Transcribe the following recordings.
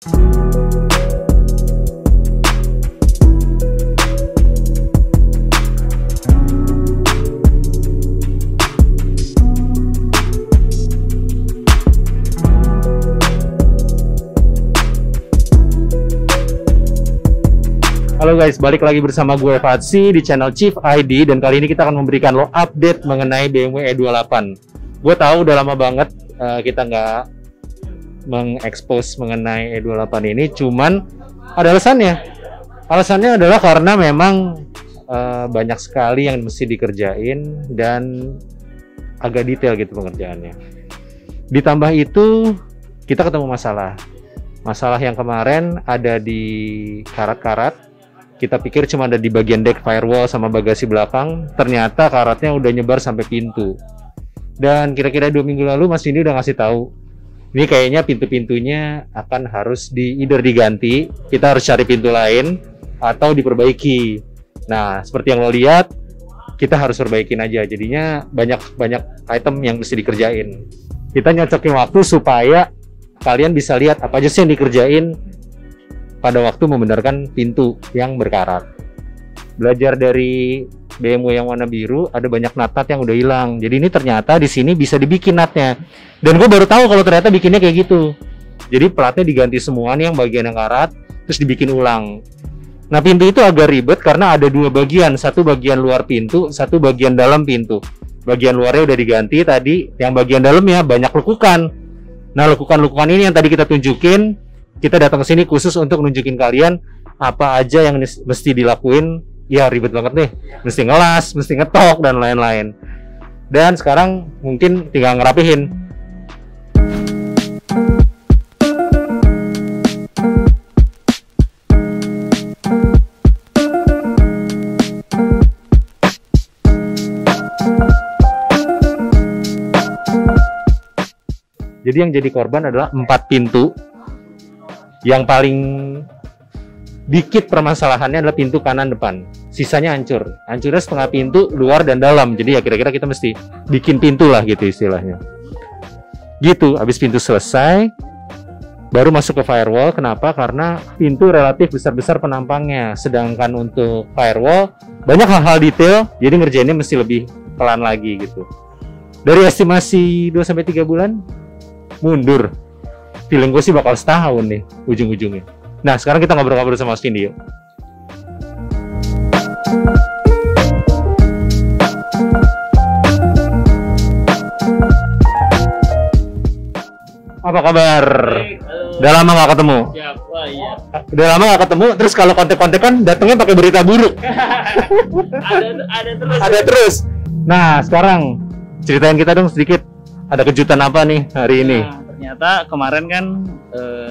Halo guys, balik lagi bersama gue Fatsi di channel Chief ID, dan kali ini kita akan memberikan lo update mengenai BMW E28. Gue tahu udah lama banget kita nggak mengekspos mengenai E28 ini, cuman ada alasannya. Alasannya adalah karena memang banyak sekali yang mesti dikerjain dan agak detail gitu pengerjaannya. Ditambah itu kita ketemu masalah yang kemarin ada di karat-karat. Kita pikir cuma ada di bagian deck firewall sama bagasi belakang, ternyata karatnya udah nyebar sampai pintu. Dan kira-kira 2 minggu lalu Mas Vindi udah ngasih tahu, ini kayaknya pintu-pintunya akan harus either diganti, kita harus cari pintu lain, atau diperbaiki. Nah, seperti yang lo lihat, kita harus perbaikin aja. Jadinya banyak item yang mesti dikerjain. Kita nyocokin waktu supaya kalian bisa lihat apa aja sih yang dikerjain pada waktu membenarkan pintu yang berkarat. Belajar dari BMW yang warna biru, ada banyak nat-nat yang udah hilang. Jadi ini ternyata di sini bisa dibikin natnya. Dan gue baru tahu kalau ternyata bikinnya kayak gitu. Jadi platnya diganti semua nih yang bagian yang karat, terus dibikin ulang. Nah, pintu itu agak ribet karena ada 2 bagian, satu bagian luar pintu, satu bagian dalam pintu. Bagian luarnya udah diganti tadi, yang bagian dalamnya banyak lekukan. Nah, lekukan-lekukan ini yang tadi kita tunjukin. Kita datang ke sini khusus untuk nunjukin kalian apa aja yang mesti dilakuin. Ya ribet banget nih, mesti ngelas, mesti ngetok dan lain-lain. Dan sekarang mungkin tinggal ngerapihin. Jadi yang jadi korban adalah 4 pintu. Yang paling dikit permasalahannya adalah pintu kanan depan. Sisanya hancur. Hancurnya setengah pintu, luar dan dalam. Jadi ya kira-kira kita mesti bikin pintu lah gitu istilahnya. Gitu, habis pintu selesai, baru masuk ke firewall. Kenapa? Karena pintu relatif besar-besar penampangnya. Sedangkan untuk firewall, banyak hal-hal detail, jadi ngerjainnya mesti lebih pelan lagi gitu. Dari estimasi 2-3 bulan, mundur. Feeling gue sih bakal setahun nih ujung-ujungnya. Nah, sekarang kita ngobrol-ngobrol sama Mas Vindi yuk. Apa kabar? Udah lama nggak ketemu? Siap, wah iya. Udah lama nggak ketemu, terus kalau kontek-kontekan datangnya pakai berita buruk. Ada terus. Nah, sekarang ceritain kita dong sedikit. Ada kejutan apa nih hari ini? Nah, ternyata kemarin kan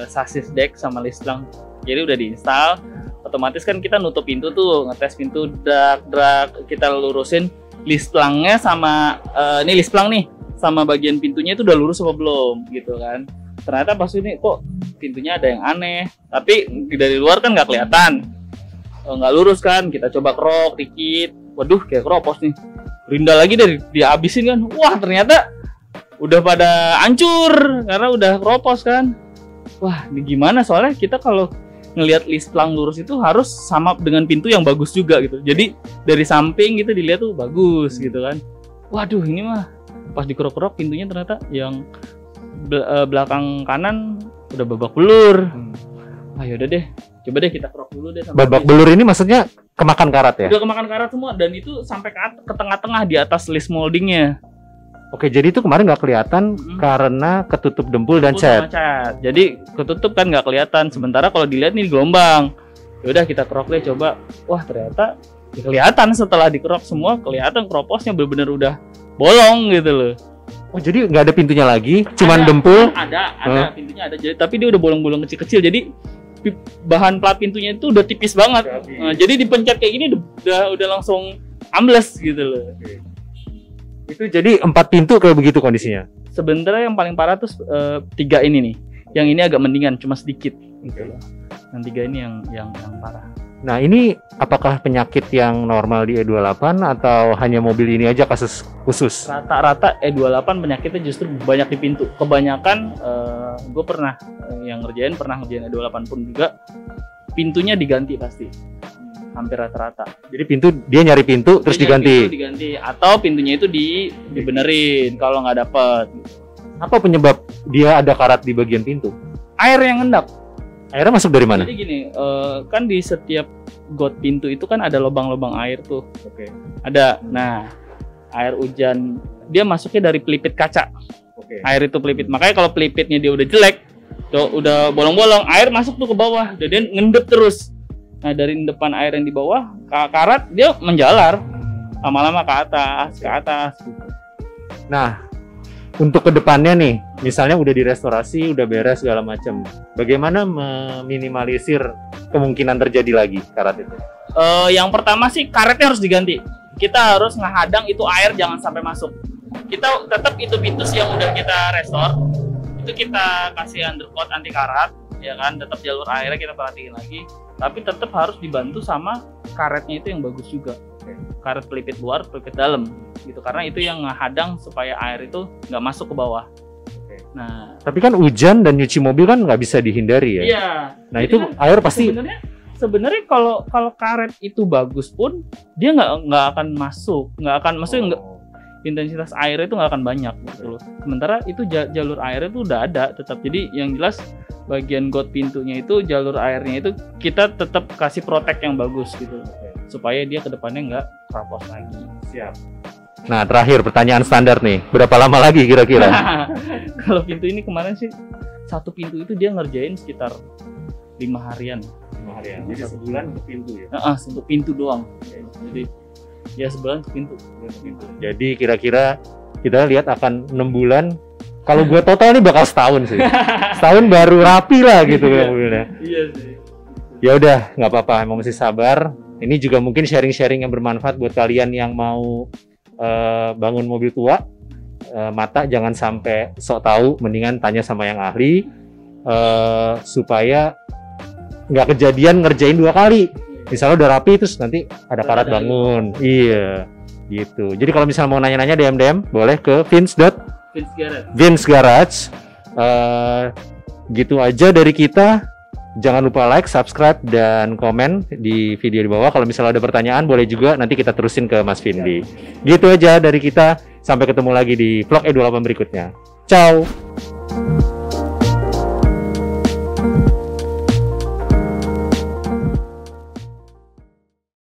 sasis deck sama listlang jadi udah diinstal, otomatis kan kita nutup pintu tuh, ngetes pintu, drag kita lurusin listlangnya sama ini listlang nih sama bagian pintunya itu udah lurus apa belum gitu kan. Ternyata pas ini kok pintunya ada yang aneh, tapi dari luar kan nggak kelihatan, nggak lurus kan. Kita coba kerok dikit, waduh kayak keropos nih, rinda lagi dari dihabisin kan, wah ternyata udah pada hancur karena udah keropos kan. Wah, ini gimana? Soalnya kita kalau ngelihat listlang lurus itu harus sama dengan pintu yang bagus juga gitu. Jadi dari samping gitu dilihat tuh bagus gitu kan. Waduh, ini mah pas dikerok-kerok pintunya ternyata yang belakang kanan udah babak belur. Ah yaudah deh, coba deh kita kerok dulu deh. Babak belur ini maksudnya kemakan karat ya? Udah kemakan karat semua dan itu sampai ke tengah-tengah di atas list moldingnya. Oke, jadi itu kemarin nggak kelihatan karena ketutup dempul dan cat. Jadi ketutup kan nggak kelihatan. Sementara kalau dilihat nih gelombang. Ya udah kita kerok deh coba. Wah ternyata ya kelihatan setelah dikerok semua kelihatan keroposnya benar-benar udah bolong gitu loh. Oh jadi nggak ada pintunya lagi, cuman dempul? Ada pintunya ada. Jadi tapi dia udah bolong-bolong kecil-kecil. Jadi bahan plat pintunya itu udah tipis banget. Nah, jadi dipencet kayak gini udah langsung ambles gitu loh. Itu jadi 4 pintu kayak begitu kondisinya? Sebenarnya yang paling parah tuh 3 ini nih. Yang ini agak mendingan, cuma sedikit gitu loh. Yang 3 ini yang parah. Nah ini apakah penyakit yang normal di E28 atau hanya mobil ini aja kasus khusus? Rata-rata E28 penyakitnya justru banyak di pintu. Kebanyakan gue pernah pernah ngerjain E28 pun juga pintunya diganti pasti. Hampir rata-rata. Jadi dia nyari pintu terus diganti. Pintu diganti atau pintunya itu dibenerin kalau nggak dapet. Apa penyebab dia ada karat di bagian pintu? Air yang ngendap. Airnya masuk dari mana? Jadi gini, kan di setiap got pintu itu kan ada lubang-lubang air tuh. Oke. Ada. Nah, air hujan dia masuknya dari pelipit kaca. Oke. Air itu pelipit. Makanya kalau pelipitnya dia udah jelek, tuh udah bolong-bolong, air masuk tuh ke bawah. Dan ngendep terus. Nah, dari depan air yang di bawah, karat dia menjalar lama-lama ke atas. Nah, untuk kedepannya nih, misalnya udah direstorasi, udah beres segala macam, bagaimana meminimalisir kemungkinan terjadi lagi karat itu? Yang pertama sih karetnya harus diganti. Kita harus ngehadang itu air jangan sampai masuk. Kita tetap itu pintu yang udah kita restore, itu kita kasih undercoat anti karat, ya kan, tetap jalur airnya kita perhatiin lagi. Tapi tetap harus dibantu sama karetnya itu yang bagus juga. Karet pelipit luar, pelipit dalam gitu, karena itu yang ngehadang supaya air itu nggak masuk ke bawah. Nah, tapi kan hujan dan nyuci mobil kan nggak bisa dihindari ya. Iya. Nah itu kan air pasti. Sebenarnya kalau karet itu bagus pun dia nggak akan masuk, maksudnya intensitas air itu nggak akan banyak gitu loh. Sementara itu jalur airnya itu udah ada tetap. Jadi yang jelas bagian got pintunya itu jalur airnya itu kita tetap kasih protect yang bagus gitu supaya dia kedepannya nggak keropos lagi. Siap. Nah terakhir pertanyaan standar nih, berapa lama lagi kira-kira? Kalau pintu ini kemarin sih satu pintu itu dia ngerjain sekitar 5 harian. 5 harian. Jadi sebulan untuk pintu ya? Untuk pintu doang. Jadi ya sebulan untuk pintu. Jadi kira-kira kita lihat akan 6 bulan. Kalau gue total nih bakal setahun sih. Setahun baru rapi lah gitu mobilnya. Iya sih. Ya udah, nggak apa-apa, emang mesti sabar. Ini juga mungkin sharing-sharing yang bermanfaat buat kalian yang mau bangun mobil tua. Mata jangan sampai sok tahu, mendingan tanya sama yang ahli supaya nggak kejadian ngerjain 2 kali. Misalnya udah rapi terus nanti ada karat bangun. Iya, gitu. Jadi kalau misalnya mau nanya-nanya DM boleh ke Vince Garage. Gitu aja dari kita. Jangan lupa like, subscribe, dan komen di video di bawah. Kalau misalnya ada pertanyaan boleh juga nanti kita terusin ke Mas Vindi. Gitu aja dari kita. Sampai ketemu lagi di vlog E28 berikutnya. Ciao.